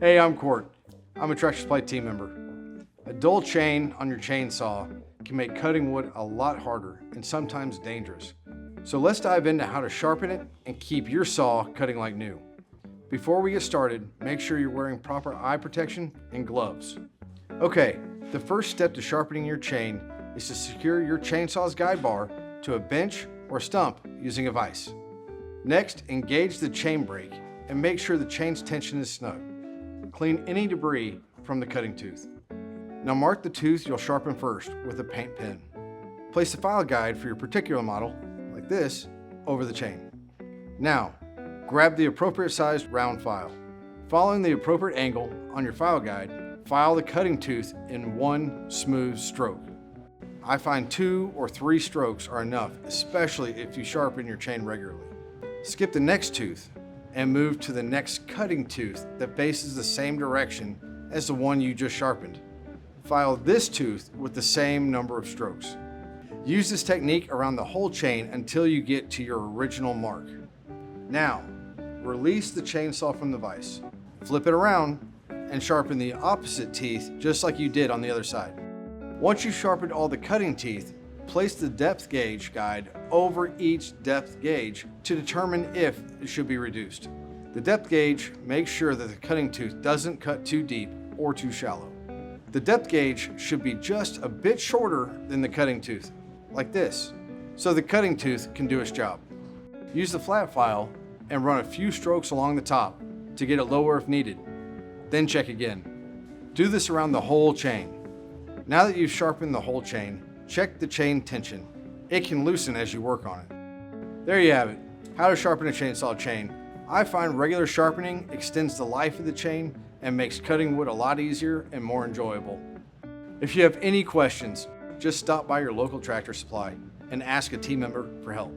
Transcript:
Hey, I'm Court. I'm a Tractor Supply team member. A dull chain on your chainsaw can make cutting wood a lot harder and sometimes dangerous. So let's dive into how to sharpen it and keep your saw cutting like new. Before we get started, make sure you're wearing proper eye protection and gloves. Okay, the first step to sharpening your chain is to secure your chainsaw's guide bar to a bench or stump using a vise. Next, engage the chain brake and make sure the chain's tension is snug. Clean any debris from the cutting tooth. Now mark the tooth you'll sharpen first with a paint pen. Place the file guide for your particular model, like this, over the chain. Now, grab the appropriate sized round file. Following the appropriate angle on your file guide, file the cutting tooth in one smooth stroke. I find 2 or 3 strokes are enough, especially if you sharpen your chain regularly. Skip the next tooth and move to the next cutting tooth that faces the same direction as the one you just sharpened. File this tooth with the same number of strokes. Use this technique around the whole chain until you get to your original mark. Now, release the chainsaw from the vise. Flip it around and sharpen the opposite teeth just like you did on the other side. Once you've sharpened all the cutting teeth, place the depth gauge guide over each depth gauge to determine if it should be reduced. The depth gauge makes sure that the cutting tooth doesn't cut too deep or too shallow. The depth gauge should be just a bit shorter than the cutting tooth, like this, so the cutting tooth can do its job. Use the flat file and run a few strokes along the top to get it lower if needed. Then check again. Do this around the whole chain. Now that you've sharpened the whole chain, check the chain tension. It can loosen as you work on it. There you have it, how to sharpen a chainsaw chain. I find regular sharpening extends the life of the chain and makes cutting wood a lot easier and more enjoyable. If you have any questions, just stop by your local Tractor Supply and ask a team member for help.